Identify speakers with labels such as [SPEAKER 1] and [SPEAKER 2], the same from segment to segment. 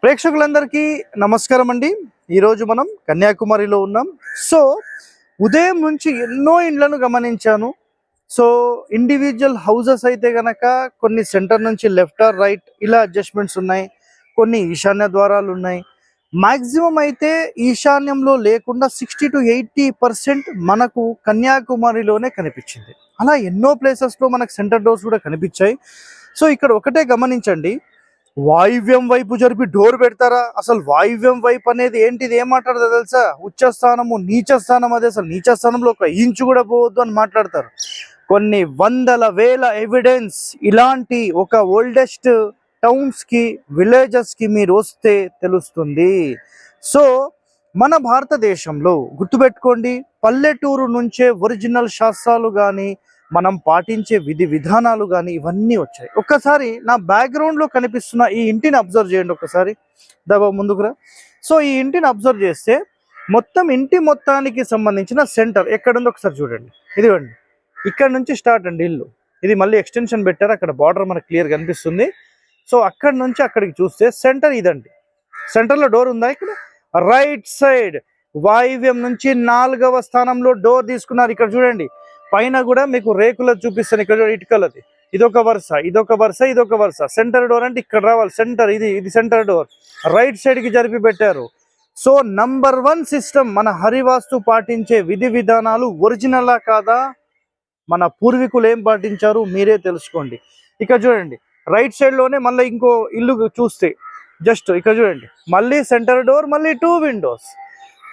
[SPEAKER 1] ప్రేక్షకులందరికీ నమస్కారం అండి. ఈరోజు మనం కన్యాకుమారిలో ఉన్నాం. సో ఉదయం నుంచి ఎన్నో ఇండ్లను గమనించాను. సో ఇండివిజువల్ హౌసెస్ అయితే గనక కొన్ని సెంటర్ నుంచి లెఫ్ట్ ఆర్ రైట్ ఇలా అడ్జస్ట్మెంట్స్ ఉన్నాయి, కొన్ని ఈశాన్య ద్వారాలు ఉన్నాయి. మ్యాక్సిమం అయితే ఈశాన్యంలో లేకుండా 60 to 80% మనకు కన్యాకుమారిలోనే కనిపించింది. అలా ఎన్నో ప్లేసెస్లో మనకు సెంటర్ డోర్స్ కూడా కనిపించాయి. సో ఇక్కడ ఒకటే గమనించండి, వాయువ్యం వైపు జరిపి డోర్ పెడతారా? అసలు వాయువ్యం వైపు అనేది ఏంటిది, ఏం మాట్లాడతారు తెలుసా? ఉచ్చస్థానము నీచస్థానం, అదే అసలు నీచస్థానంలో ఒక ఇంచు కూడా పోవద్దు అని మాట్లాడతారు. కొన్ని వందల వేల ఎవిడెన్స్ ఇలాంటి ఒక ఓల్డెస్ట్ టౌన్స్కి విలేజెస్కి మీరు వస్తే తెలుస్తుంది. సో మన భారతదేశంలో గుర్తుపెట్టుకోండి, పల్లెటూరు నుంచే ఒరిజినల్ శాస్త్రాలు కానీ మనం పాటించే విధి విధానాలు కానీ ఇవన్నీ వచ్చాయి. ఒక్కసారి నా బ్యాక్గ్రౌండ్లో కనిపిస్తున్న ఈ ఇంటిని అబ్జర్వ్ చేయండి. ఒక్కసారి దబా ముందుకురా. సో ఈ ఇంటిని అబ్జర్వ్ చేస్తే మొత్తం ఇంటి మొత్తానికి సంబంధించిన సెంటర్ ఎక్కడుందో ఒకసారి చూడండి. ఇదిగోండి, ఇక్కడ నుంచి స్టార్ట్ అండి ఇల్లు. ఇది మళ్ళీ ఎక్స్టెన్షన్ పెట్టారు, అక్కడ బార్డర్ మనకు క్లియర్ కనిపిస్తుంది. సో అక్కడ నుంచి అక్కడికి చూస్తే సెంటర్ ఇదండి. సెంటర్లో డోర్ ఉందా? ఇక్కడ రైట్ సైడ్ వాయువ్యం నుంచి 4వ స్థానంలో డోర్ తీసుకున్నారు. ఇక్కడ చూడండి, పైన కూడా మీకు రేకులు చూపిస్తాను. ఇక్కడ ఇటుకలది ఇదొక వరుస, ఇదొక వరుస, ఇదొక వరుస. సెంటర్ డోర్ అంటే ఇక్కడ రావాలి. సెంటర్ ఇది సెంటర్ డోర్ రైట్ సైడ్ కి జరిపి పెట్టారు. సో నంబర్ 1 సిస్టమ్, మన హరివాస్తు పాటించే విధి విధానాలు ఒరిజినలా కాదా, మన పూర్వీకులు ఏం పాటించారు మీరే తెలుసుకోండి. ఇక్కడ చూడండి, రైట్ సైడ్ లోనే మళ్ళీ ఇంకో ఇల్లు చూస్తే జస్ట్ ఇక్కడ చూడండి, మళ్ళీ సెంటర్ డోర్, మళ్ళీ 2 విండోస్.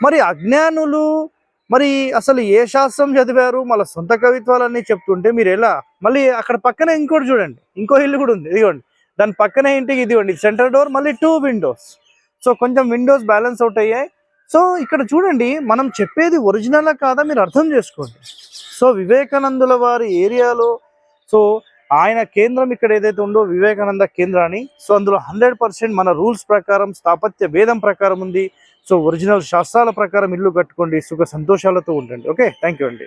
[SPEAKER 1] మరి అజ్ఞానులు మరి అసలు ఏ శాస్త్రం చదివారు? మళ్ళీ సొంత కవిత్వాలన్నీ చెప్తుంటే మీరు ఎలా? మళ్ళీ అక్కడ పక్కనే ఇంకోటి చూడండి, ఇంకో ఇల్లు కూడా ఉంది. ఇదిగోండి, దాని పక్కనే ఇంటికి ఇదిగోండి సెంటర్ డోర్, మళ్ళీ 2 విండోస్. సో కొంచెం విండోస్ బ్యాలెన్స్ అవుట్ అయ్యాయి. సో ఇక్కడ చూడండి, మనం చెప్పేది ఒరిజినలా కాదా మీరు అర్థం చేసుకోండి. సో వివేకానందుల వారి ఏరియాలో, సో ఆయన కేంద్రం ఇక్కడ ఏదైతే ఉందో వివేకానంద కేంద్రాన్ని, సో అందులో 100% మన రూల్స్ ప్రకారం స్థాపత్య భేదం ప్రకారం ఉంది. సో ఒరిజినల్ శాస్త్రాల ప్రకారం ఇల్లు కట్టుకోండి, సుఖ సంతోషాలతో ఉండండి. ఓకే, థ్యాంక్ యూ అండి.